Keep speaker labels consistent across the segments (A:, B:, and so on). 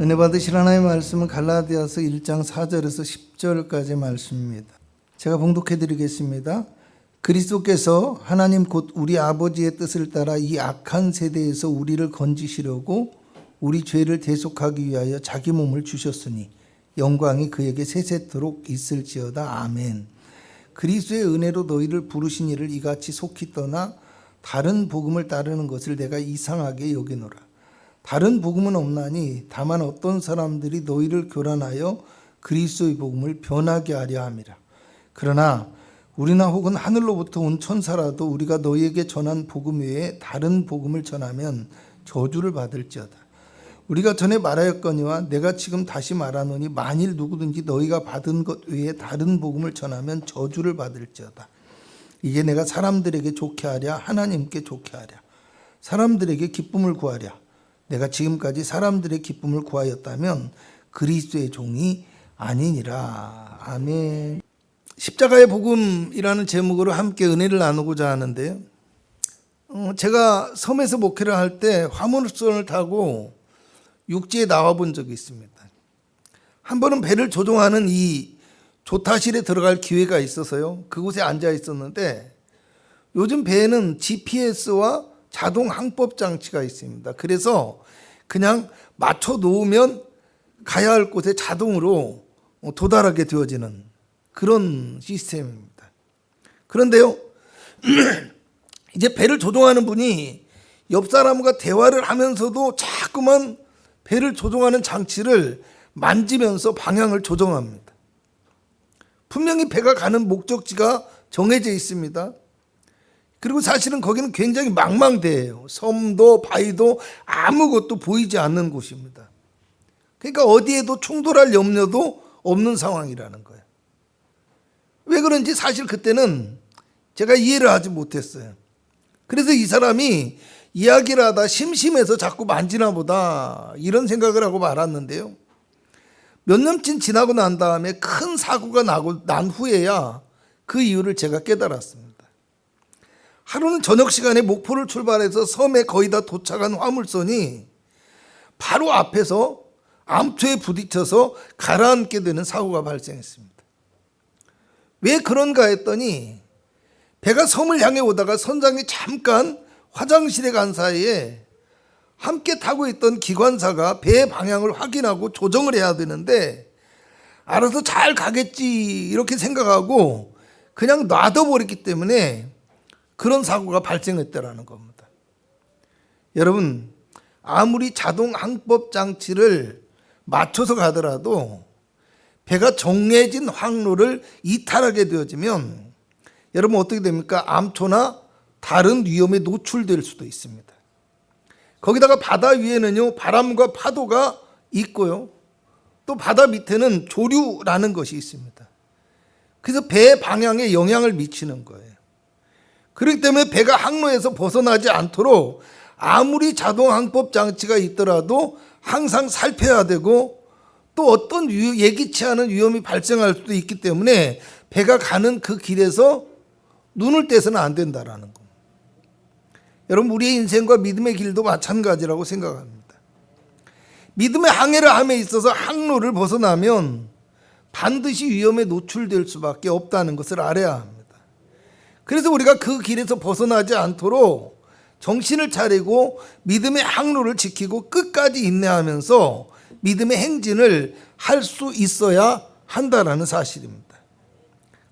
A: 은혜 받으실 하나님의 말씀은 갈라디아서 1장 4절에서 10절까지의 말씀입니다. 제가 봉독해 드리겠습니다. 그리스도께서 하나님 곧 우리 아버지의 뜻을 따라 이 악한 세대에서 우리를 건지시려고 우리 죄를 대속하기 위하여 자기 몸을 주셨으니 영광이 그에게 세세토록 있을지어다. 아멘. 그리스도의 은혜로 너희를 부르신 이를 이같이 속히 떠나 다른 복음을 따르는 것을 내가 이상하게 여기노라. 다른 복음은 없나니 다만 어떤 사람들이 너희를 교란하여 그리스도의 복음을 변하게 하려 함이라. 그러나 우리나 혹은 하늘로부터 온 천사라도 우리가 너희에게 전한 복음 외에 다른 복음을 전하면 저주를 받을지어다. 우리가 전에 말하였거니와 내가 지금 다시 말하노니 만일 누구든지 너희가 받은 것 외에 다른 복음을 전하면 저주를 받을지어다. 이게 내가 사람들에게 좋게 하랴 하나님께 좋게 하랴 사람들에게 기쁨을 구하랴. 내가 지금까지 사람들의 기쁨을 구하였다면 그리스도의 종이 아니니라. 아멘. 십자가의 복음이라는 제목으로 함께 은혜를 나누고자 하는데요. 제가 섬에서 목회를 할 때 화물선을 타고 육지에 나와 본 적이 있습니다. 한 번은 배를 조종하는 이 조타실에 들어갈 기회가 있어서요. 그곳에 앉아 있었는데 요즘 배에는 GPS와 자동 항법 장치가 있습니다. 그래서 그냥 맞춰 놓으면 가야 할 곳에 자동으로 도달하게 되어지는 그런 시스템입니다. 그런데요, 이제 배를 조종하는 분이 옆 사람과 대화를 하면서도 자꾸만 배를 조종하는 장치를 만지면서 방향을 조정합니다. 분명히 배가 가는 목적지가 정해져 있습니다. 그리고 사실은 거기는 굉장히 망망대해요. 섬도 바위도 아무것도 보이지 않는 곳입니다. 그러니까 어디에도 충돌할 염려도 없는 상황이라는 거예요. 왜 그런지 사실 그때는 제가 이해를 하지 못했어요. 그래서 이 사람이 이야기를 하다 심심해서 자꾸 만지나 보다 이런 생각을 하고 말았는데요. 몇 년쯤 지나고 난 다음에 큰 사고가 난 후에야 그 이유를 제가 깨달았습니다. 하루는 저녁 시간에 목포를 출발해서 섬에 거의 다 도착한 화물선이 바로 앞에서 암초에 부딪혀서 가라앉게 되는 사고가 발생했습니다. 왜 그런가 했더니 배가 섬을 향해 오다가 선장이 잠깐 화장실에 간 사이에 함께 타고 있던 기관사가 배의 방향을 확인하고 조정을 해야 되는데 알아서 잘 가겠지 이렇게 생각하고 그냥 놔둬버렸기 때문에 그런 사고가 발생했다라는 겁니다. 여러분, 아무리 자동 항법 장치를 맞춰서 가더라도 배가 정해진 항로를 이탈하게 되어지면 여러분 어떻게 됩니까? 암초나 다른 위험에 노출될 수도 있습니다. 거기다가 바다 위에는요 바람과 파도가 있고요, 또 바다 밑에는 조류라는 것이 있습니다. 그래서 배 방향에 영향을 미치는 거예요. 그렇기 때문에 배가 항로에서 벗어나지 않도록 아무리 자동 항법 장치가 있더라도 항상 살펴야 되고 또 어떤 예기치 않은 위험이 발생할 수도 있기 때문에 배가 가는 그 길에서 눈을 떼서는 안 된다라는 겁니다. 여러분, 우리의 인생과 믿음의 길도 마찬가지라고 생각합니다. 믿음의 항해를 함에 있어서 항로를 벗어나면 반드시 위험에 노출될 수밖에 없다는 것을 알아야 합니다. 그래서 우리가 그 길에서 벗어나지 않도록 정신을 차리고 믿음의 항로를 지키고 끝까지 인내하면서 믿음의 행진을 할 수 있어야 한다는 사실입니다.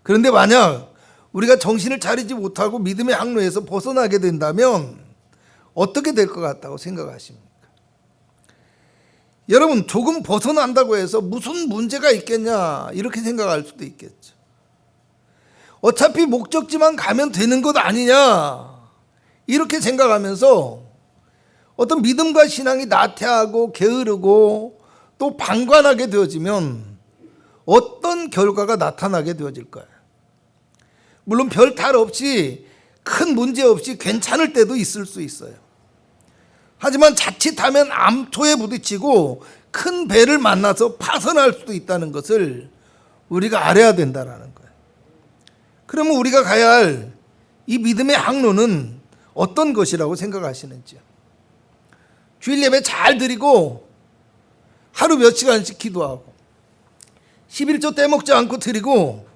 A: 그런데 만약 우리가 정신을 차리지 못하고 믿음의 항로에서 벗어나게 된다면 어떻게 될 것 같다고 생각하십니까? 여러분, 조금 벗어난다고 해서 무슨 문제가 있겠냐 이렇게 생각할 수도 있겠죠. 어차피 목적지만 가면 되는 것 아니냐 이렇게 생각하면서 어떤 믿음과 신앙이 나태하고 게으르고 또 방관하게 되어지면 어떤 결과가 나타나게 되어질까요? 물론 별 탈 없이 큰 문제 없이 괜찮을 때도 있을 수 있어요. 하지만 자칫하면 암초에 부딪히고 큰 배를 만나서 파선할 수도 있다는 것을 우리가 알아야 된다는 거예요. 그러면 우리가 가야 할 이 믿음의 항로는 어떤 것이라고 생각하시는지요? 주일 예배 잘 드리고 하루 몇 시간씩 기도하고 11조 떼먹지 않고 드리고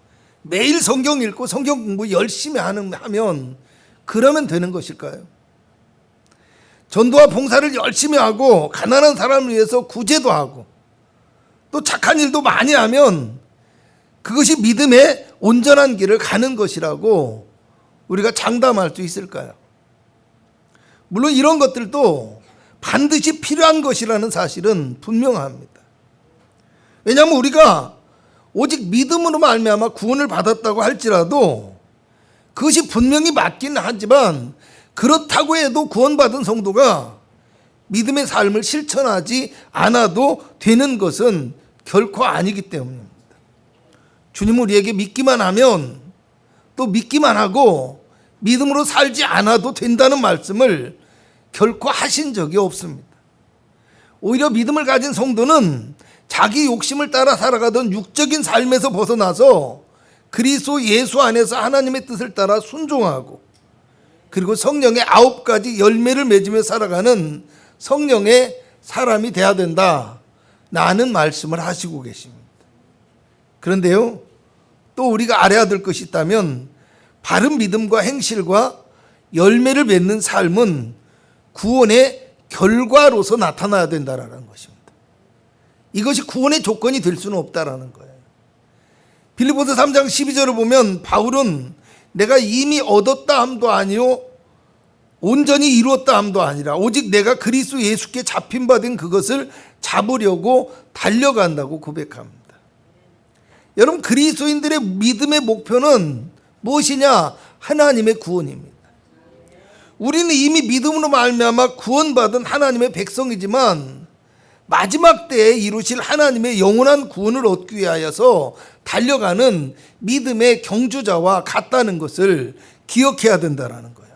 A: 매일 성경 읽고 성경 공부 열심히 하면 그러면 되는 것일까요? 전도와 봉사를 열심히 하고 가난한 사람을 위해서 구제도 하고 또 착한 일도 많이 하면 그것이 믿음의 온전한 길을 가는 것이라고 우리가 장담할 수 있을까요? 물론 이런 것들도 반드시 필요한 것이라는 사실은 분명합니다. 왜냐하면 우리가 오직 믿음으로 말미암아 구원을 받았다고 할지라도 그것이 분명히 맞기는 하지만 그렇다고 해도 구원받은 성도가 믿음의 삶을 실천하지 않아도 되는 것은 결코 아니기 때문입니다. 주님은 우리에게 믿기만 하면 또 믿기만 하고 믿음으로 살지 않아도 된다는 말씀을 결코 하신 적이 없습니다. 오히려 믿음을 가진 성도는 자기 욕심을 따라 살아가던 육적인 삶에서 벗어나서 그리스도 예수 안에서 하나님의 뜻을 따라 순종하고 그리고 성령의 9가지 열매를 맺으며 살아가는 성령의 사람이 돼야 된다라는 말씀을 하시고 계십니다. 그런데요, 또 우리가 알아야 될 것이 있다면 바른 믿음과 행실과 열매를 맺는 삶은 구원의 결과로서 나타나야 된다라는 것입니다. 이것이 구원의 조건이 될 수는 없다라는 거예요. 빌립보서 3장 12절을 보면 바울은 내가 이미 얻었다 함도 아니요 온전히 이루었다 함도 아니라 오직 내가 그리스도 예수께 잡힌 바 된 그것을 잡으려고 달려간다고 고백합니다. 여러분, 그리스도인들의 믿음의 목표는 무엇이냐? 하나님의 구원입니다. 우리는 이미 믿음으로 말미암아 구원받은 하나님의 백성이지만 마지막 때에 이루실 하나님의 영원한 구원을 얻기 위하여서 달려가는 믿음의 경주자와 같다는 것을 기억해야 된다는 거예요.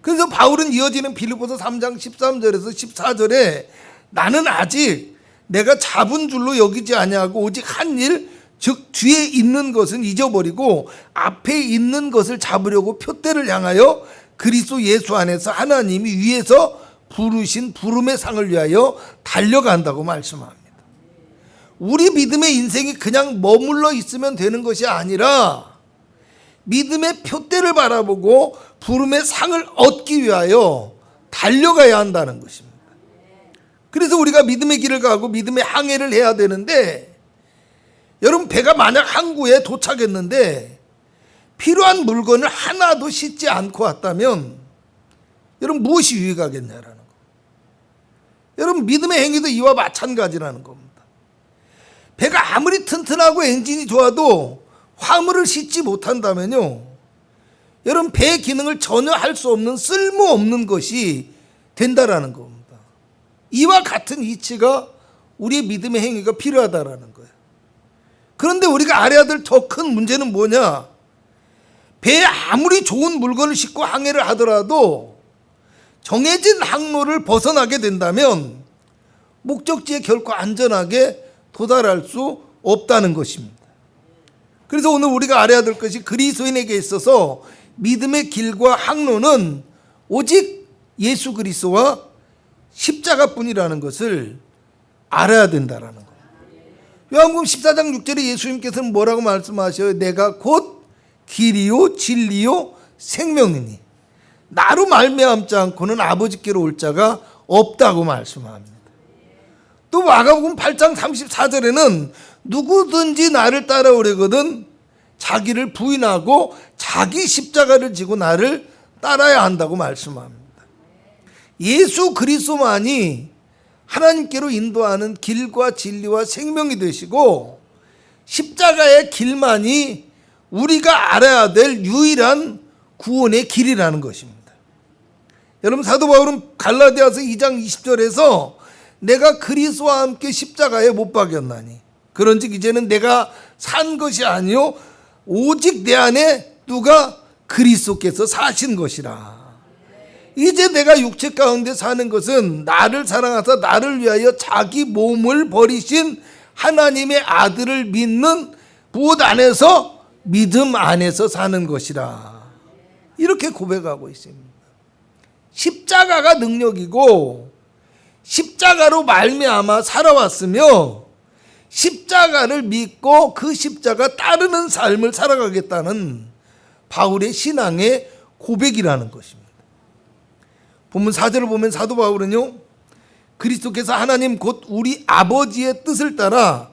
A: 그래서 바울은 이어지는 빌립보서 3장 13절에서 14절에 나는 아직 내가 잡은 줄로 여기지 아니하고 오직 한 일, 즉 뒤에 있는 것은 잊어버리고 앞에 있는 것을 잡으려고 표대를 향하여 그리스도 예수 안에서 하나님이 위에서 부르신 부름의 상을 위하여 달려간다고 말씀합니다. 우리 믿음의 인생이 그냥 머물러 있으면 되는 것이 아니라 믿음의 표대를 바라보고 부름의 상을 얻기 위하여 달려가야 한다는 것입니다. 그래서 우리가 믿음의 길을 가고 믿음의 항해를 해야 되는데, 여러분, 배가 만약 항구에 도착했는데 필요한 물건을 하나도 싣지 않고 왔다면 여러분 무엇이 유익하겠냐라는 거. 여러분, 믿음의 행위도 이와 마찬가지라는 겁니다. 배가 아무리 튼튼하고 엔진이 좋아도 화물을 싣지 못한다면요, 여러분, 배의 기능을 전혀 할 수 없는 쓸모없는 것이 된다라는 겁니다. 이와 같은 이치가 우리의 믿음의 행위가 필요하다라는 거예요. 그런데 우리가 알아야 될 더 큰 문제는 뭐냐? 배에 아무리 좋은 물건을 싣고 항해를 하더라도 정해진 항로를 벗어나게 된다면 목적지에 결코 안전하게 도달할 수 없다는 것입니다. 그래서 오늘 우리가 알아야 될 것이 그리스도인에게 있어서 믿음의 길과 항로는 오직 예수 그리스도와 십자가뿐이라는 것을 알아야 된다라는 거예요. 요한복음 14장 6절에 예수님께서는 뭐라고 말씀하셔요? 내가 곧 길이요 진리요 생명이니 나로 말미암지 않고는 아버지께로 올 자가 없다고 말씀합니다. 또 마가복음 8장 34절에는 누구든지 나를 따라오려거든 자기를 부인하고 자기 십자가를 지고 나를 따라야 한다고 말씀합니다. 예수 그리스도만이 하나님께로 인도하는 길과 진리와 생명이 되시고 십자가의 길만이 우리가 알아야 될 유일한 구원의 길이라는 것입니다. 여러분, 사도 바울은 갈라디아서 2장 20절에서 내가 그리스도와 함께 십자가에 못 박였나니 그런즉 이제는 내가 산 것이 아니요 오직 내 안에 누가 그리스도께서 사신 것이라. 이제 내가 육체 가운데 사는 것은 나를 사랑하사 나를 위하여 자기 몸을 버리신 하나님의 아들을 믿는 무엇 안에서 믿음 안에서 사는 것이라. 이렇게 고백하고 있습니다. 십자가가 능력이고 십자가 십자가로 말미암아 살아왔으며 십자가를 믿고 그 십자가 따르는 삶을 살아가겠다는 바울의 신앙의 고백이라는 것입니다. 본문 4절을 보면 사도 바울은요, 그리스도께서 하나님 곧 우리 아버지의 뜻을 따라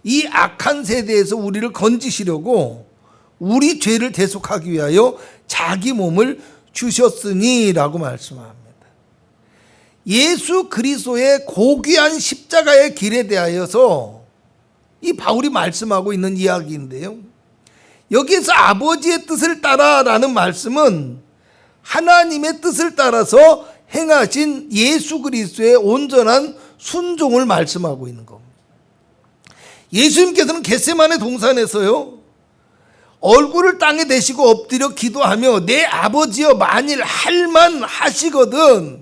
A: 이 악한 세대에서 우리를 건지시려고 우리 죄를 대속하기 위하여 자기 몸을 주셨으니 라고 말씀합니다. 예수 그리스도의 고귀한 십자가의 길에 대하여서 이 바울이 말씀하고 있는 이야기인데요, 여기에서 아버지의 뜻을 따라라는 말씀은 하나님의 뜻을 따라서 행하신 예수 그리스도의 온전한 순종을 말씀하고 있는 겁니다. 예수님께서는 겟세마네 동산에서요, 얼굴을 땅에 대시고 엎드려 기도하며 내 아버지여 만일 할만 하시거든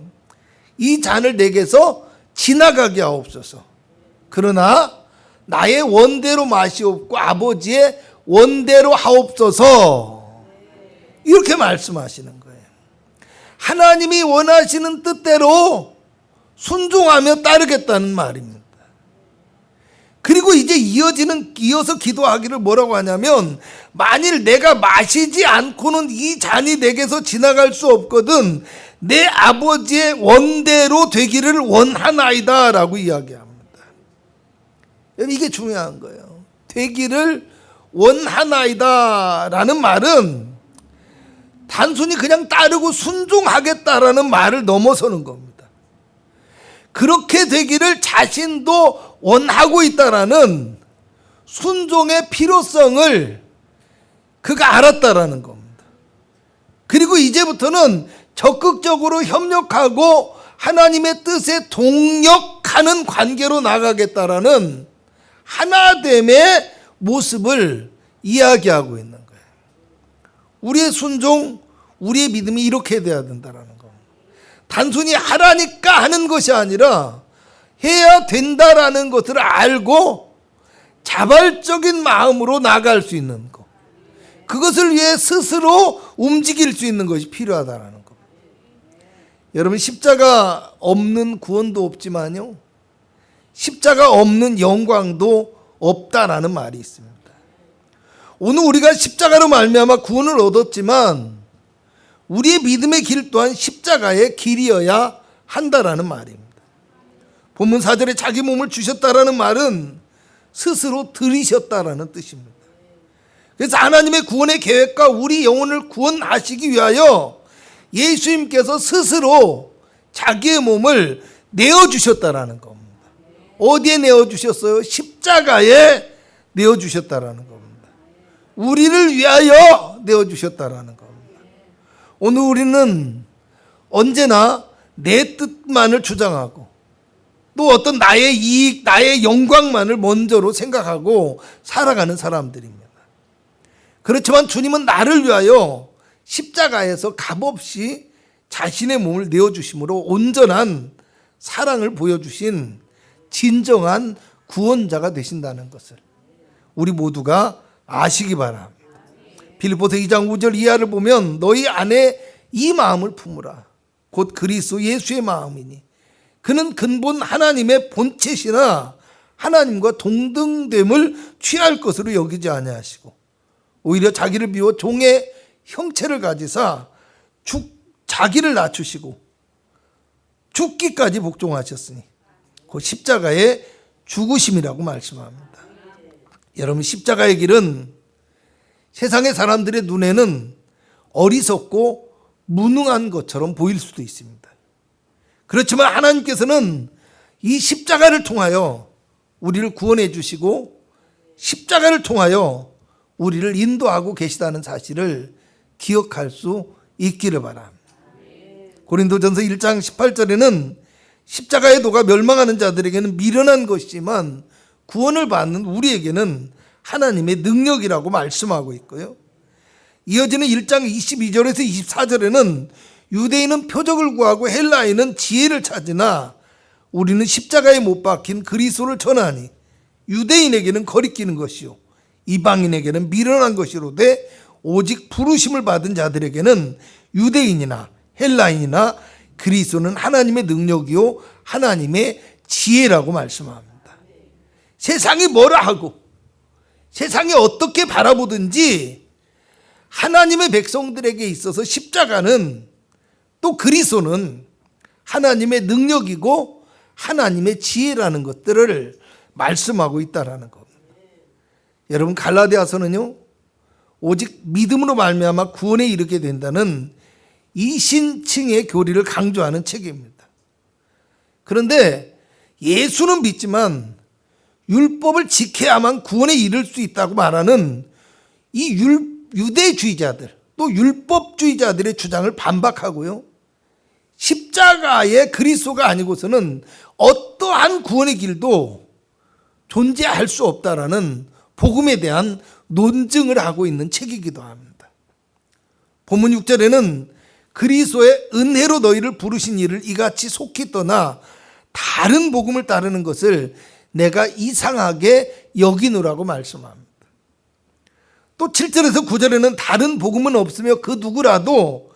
A: 이 잔을 내게서 지나가게 하옵소서. 그러나 나의 원대로 마시옵고 아버지의 원대로 하옵소서. 이렇게 말씀하시는 거예요. 하나님이 원하시는 뜻대로 순종하며 따르겠다는 말입니다. 그리고 이제 이어서 기도하기를 뭐라고 하냐면, 만일 내가 마시지 않고는 이 잔이 내게서 지나갈 수 없거든 내 아버지의 원대로 되기를 원하나이다 라고 이야기합니다. 이게 중요한 거예요. 되기를 원하나이다 라는 말은 단순히 그냥 따르고 순종하겠다라는 말을 넘어서는 겁니다. 그렇게 되기를 자신도 원하고 있다라는 순종의 필요성을 그가 알았다라는 겁니다. 그리고 이제부터는 적극적으로 협력하고 하나님의 뜻에 동력하는 관계로 나가겠다라는 하나됨의 모습을 이야기하고 있는 거예요. 우리의 순종, 우리의 믿음이 이렇게 돼야 된다라는 겁니다. 단순히 하라니까 하는 것이 아니라 해야 된다라는 것을 알고 자발적인 마음으로 나갈 수 있는 것, 그것을 위해 스스로 움직일 수 있는 것이 필요하다라는 겁니다. 여러분, 십자가 없는 구원도 없지만요, 십자가 없는 영광도 없다라는 말이 있습니다. 오늘 우리가 십자가로 말미암아 구원을 얻었지만 우리의 믿음의 길 또한 십자가의 길이어야 한다라는 말입니다. 본문 4절에 자기 몸을 주셨다라는 말은 스스로 들이셨다라는 뜻입니다. 그래서 하나님의 구원의 계획과 우리 영혼을 구원하시기 위하여 예수님께서 스스로 자기의 몸을 내어주셨다라는 겁니다. 어디에 내어주셨어요? 십자가에 내어주셨다라는 겁니다. 우리를 위하여 내어주셨다라는 겁니다. 오늘 우리는 언제나 내 뜻만을 주장하고 또 어떤 나의 이익, 나의 영광만을 먼저로 생각하고 살아가는 사람들입니다. 그렇지만 주님은 나를 위하여 십자가에서 값없이 자신의 몸을 내어주심으로 온전한 사랑을 보여주신 진정한 구원자가 되신다는 것을 우리 모두가 아시기 바랍니다. 빌립보서 2장 5절 이하를 보면 너희 안에 이 마음을 품으라. 곧 그리스도 예수의 마음이니 그는 근본 하나님의 본체시나 하나님과 동등됨을 취할 것으로 여기지 아니하시고 오히려 자기를 비워 종의 형체를 가지사 자기를 낮추시고 죽기까지 복종하셨으니 그 십자가의 죽으심이라고 말씀합니다. 여러분, 십자가의 길은 세상의 사람들의 눈에는 어리석고 무능한 것처럼 보일 수도 있습니다. 그렇지만 하나님께서는 이 십자가를 통하여 우리를 구원해 주시고 십자가를 통하여 우리를 인도하고 계시다는 사실을 기억할 수 있기를 바랍니다. 고린도전서 1장 18절에는 십자가의 도가 멸망하는 자들에게는 미련한 것이지만 구원을 받는 우리에게는 하나님의 능력이라고 말씀하고 있고요. 이어지는 1장 22절에서 24절에는 유대인은 표적을 구하고 헬라인은 지혜를 찾으나 우리는 십자가에 못 박힌 그리스도를 전하니 유대인에게는 거리끼는 것이요 이방인에게는 미련한 것이로되 오직 부르심을 받은 자들에게는 유대인이나 헬라인이나 그리스도는 하나님의 능력이요 하나님의 지혜라고 말씀합니다. 세상이 뭐라 하고 세상이 어떻게 바라보든지 하나님의 백성들에게 있어서 십자가는, 또 그리스도는 하나님의 능력이고 하나님의 지혜라는 것들을 말씀하고 있다라는 겁니다. 여러분, 갈라디아서는요, 오직 믿음으로 말미암아 구원에 이르게 된다는 이신층의 교리를 강조하는 책입니다. 그런데 예수는 믿지만 율법을 지켜야만 구원에 이를 수 있다고 말하는 이 유대주의자들, 또 율법주의자들의 주장을 반박하고요, 십자가의 그리스도가 아니고서는 어떠한 구원의 길도 존재할 수 없다라는 복음에 대한 논증을 하고 있는 책이기도 합니다. 본문 6절에는 그리스도의 은혜로 너희를 부르신 이를 이같이 속히 떠나 다른 복음을 따르는 것을 내가 이상하게 여기노라고 말씀합니다. 또 7절에서 9절에는 다른 복음은 없으며 그 누구라도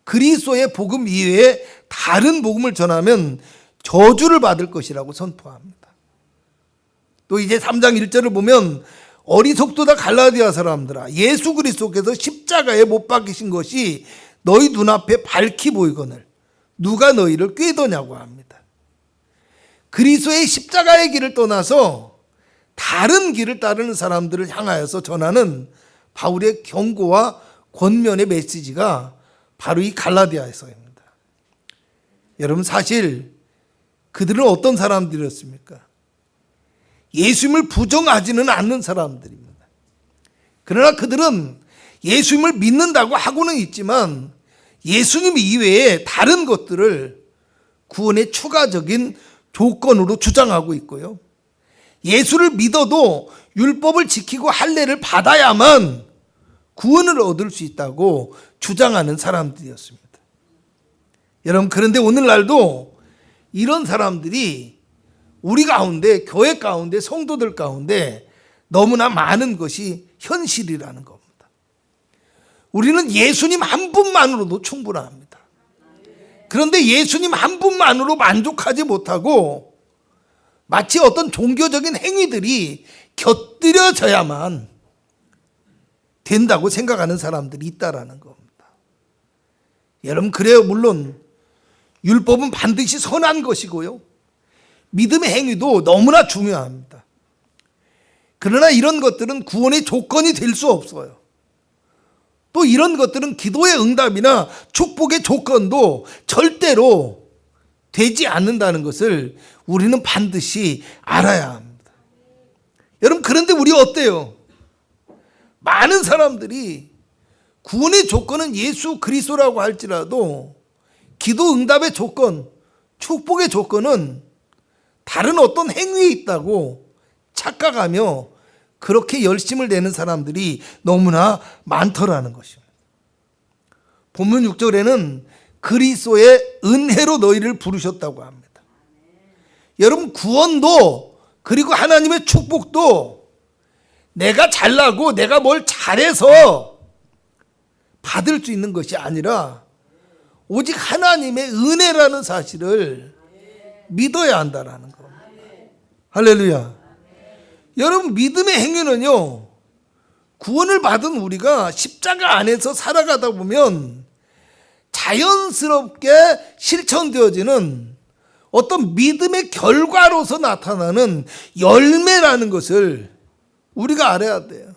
A: 그리스도의 복음 이외에 다른 복음을 전하면 저주를 받을 것이라고 선포합니다. 또 이제 3장 1절을 보면 어리석도다 갈라디아 사람들아, 예수 그리스도께서 십자가에 못 박히신 것이 너희 눈앞에 밝히 보이거늘 누가 너희를 꾀더냐고 합니다. 그리스도의 십자가의 길을 떠나서 다른 길을 따르는 사람들을 향하여서 전하는 바울의 경고와 권면의 메시지가 바로 이 갈라디아에서입니다. 여러분, 사실 그들은 어떤 사람들이었습니까? 예수님을 부정하지는 않는 사람들입니다. 그러나 그들은 예수님을 믿는다고 하고는 있지만 예수님 이외에 다른 것들을 구원의 추가적인 조건으로 주장하고 있고요, 예수를 믿어도 율법을 지키고 할례를 받아야만 구원을 얻을 수 있다고 주장하는 사람들이었습니다. 여러분, 그런데 오늘날도 이런 사람들이 우리 가운데, 교회 가운데, 성도들 가운데 너무나 많은 것이 현실이라는 겁니다. 우리는 예수님 한 분만으로도 충분합니다. 그런데 예수님 한 분만으로 만족하지 못하고 마치 어떤 종교적인 행위들이 곁들여져야만 된다고 생각하는 사람들이 있다라는 겁니다. 여러분, 그래요. 물론 율법은 반드시 선한 것이고요, 믿음의 행위도 너무나 중요합니다. 그러나 이런 것들은 구원의 조건이 될 수 없어요. 또 이런 것들은 기도의 응답이나 축복의 조건도 절대로 되지 않는다는 것을 우리는 반드시 알아야 합니다. 여러분, 그런데 우리 어때요? 많은 사람들이 구원의 조건은 예수 그리스도라고 할지라도 기도 응답의 조건, 축복의 조건은 다른 어떤 행위에 있다고 착각하며 그렇게 열심을 내는 사람들이 너무나 많더라는 것입니다. 본문 6절에는 그리스도의 은혜로 너희를 부르셨다고 합니다. 여러분, 구원도 그리고 하나님의 축복도 내가 잘나고 내가 뭘 잘해서 받을 수 있는 것이 아니라 오직 하나님의 은혜라는 사실을 믿어야 한다는 겁니다. 할렐루야. 여러분, 믿음의 행위는요, 구원을 받은 우리가 십자가 안에서 살아가다 보면 자연스럽게 실천되어지는 어떤 믿음의 결과로서 나타나는 열매라는 것을 우리가 알아야 돼요.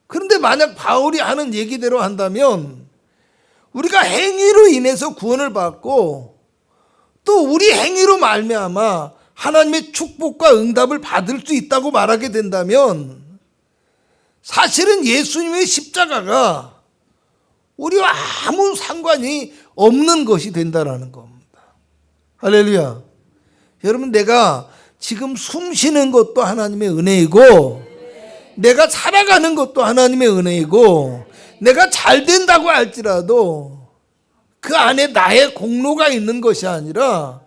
A: 그런데 만약 바울이 하는 얘기대로 한다면 우리가 행위로 인해서 구원을 받고 또 우리 행위로 말미암아 하나님의 축복과 응답을 받을 수 있다고 말하게 된다면 사실은 예수님의 십자가가 우리와 아무 상관이 없는 것이 된다라는 겁니다. 할렐루야. 여러분, 내가 지금 숨 쉬는 것도 하나님의 은혜이고 내가 살아가는 것도 하나님의 은혜이고 내가 잘 된다고 할지라도 그 안에 나의 공로가 있는 것이 아니라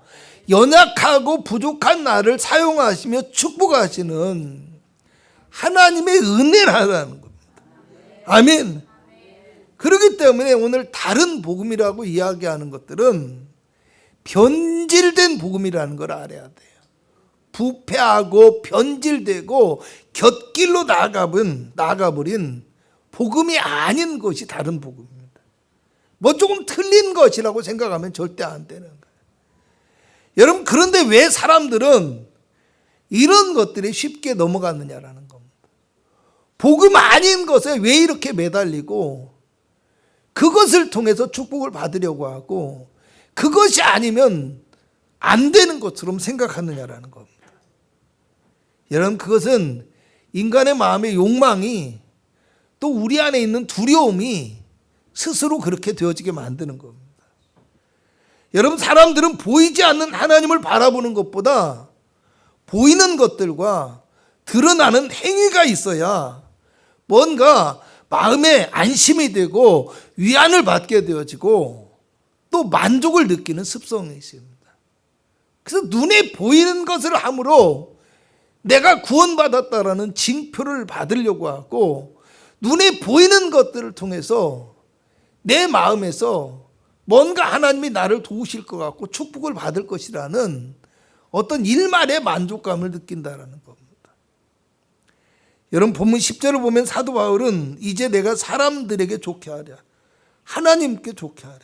A: 연약하고 부족한 나를 사용하시며 축복하시는 하나님의 은혜라는 겁니다. 아멘. 그렇기 때문에 오늘 다른 복음이라고 이야기하는 것들은 변질된 복음이라는 걸 알아야 돼요. 부패하고 변질되고 곁길로 나가버린 복음이 아닌 것이 다른 복음입니다. 뭐 조금 틀린 것이라고 생각하면 절대 안 되는 거예요. 여러분, 그런데 왜 사람들은 이런 것들이 쉽게 넘어갔느냐라는 겁니다. 복음 아닌 것에 왜 이렇게 매달리고 그것을 통해서 축복을 받으려고 하고 그것이 아니면 안 되는 것처럼 생각하느냐라는 겁니다. 여러분, 그것은 인간의 마음의 욕망이 또 우리 안에 있는 두려움이 스스로 그렇게 되어지게 만드는 겁니다. 여러분, 사람들은 보이지 않는 하나님을 바라보는 것보다 보이는 것들과 드러나는 행위가 있어야 뭔가 마음에 안심이 되고 위안을 받게 되어지고 또 만족을 느끼는 습성이 있습니다. 그래서 눈에 보이는 것을 함으로 내가 구원받았다라는 징표를 받으려고 하고 눈에 보이는 것들을 통해서 내 마음에서 뭔가 하나님이 나를 도우실 것 같고 축복을 받을 것이라는 어떤 일말의 만족감을 느낀다라는 겁니다. 여러분, 본문 10절을 보면 사도 바울은 이제 내가 사람들에게 좋게 하랴, 하나님께 좋게 하랴,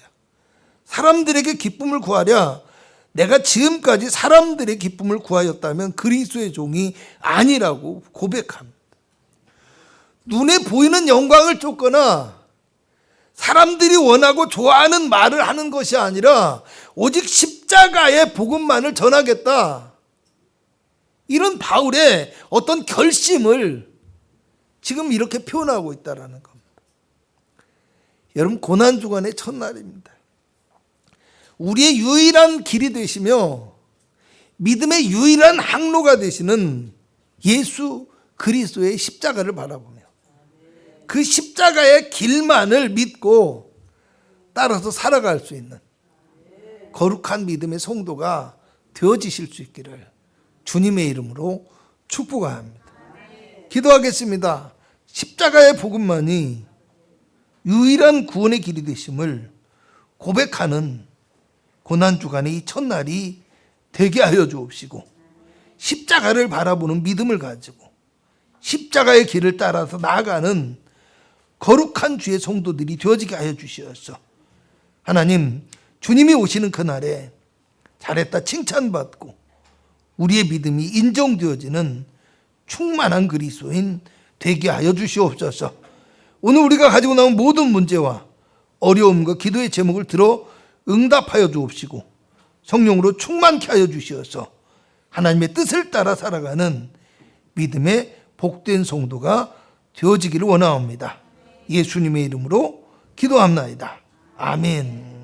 A: 사람들에게 기쁨을 구하랴, 내가 지금까지 사람들의 기쁨을 구하였다면 그리스도의 종이 아니라고 고백합니다. 눈에 보이는 영광을 쫓거나 사람들이 원하고 좋아하는 말을 하는 것이 아니라 오직 십자가의 복음만을 전하겠다, 이런 바울의 어떤 결심을 지금 이렇게 표현하고 있다는 겁니다. 여러분, 고난주간의 첫날입니다. 우리의 유일한 길이 되시며 믿음의 유일한 항로가 되시는 예수 그리스도의 십자가를 바라보며 그 십자가의 길만을 믿고 따라서 살아갈 수 있는 거룩한 믿음의 성도가 되어지실 수 있기를 주님의 이름으로 축복합니다. 기도하겠습니다. 십자가의 복음만이 유일한 구원의 길이 되심을 고백하는 고난주간의 이 첫날이 되게 하여 주옵시고 십자가를 바라보는 믿음을 가지고 십자가의 길을 따라서 나아가는 거룩한 주의 성도들이 되어지게 하여 주시옵소서. 하나님, 주님이 오시는 그날에 잘했다 칭찬받고 우리의 믿음이 인정되어지는 충만한 그리스도인 되게 하여 주시옵소서. 오늘 우리가 가지고 나온 모든 문제와 어려움과 기도의 제목을 들어 응답하여 주옵시고 성령으로 충만케 하여 주시어서 하나님의 뜻을 따라 살아가는 믿음의 복된 성도가 되어지기를 원하옵니다. 예수님의 이름으로 기도합나이다. 아멘.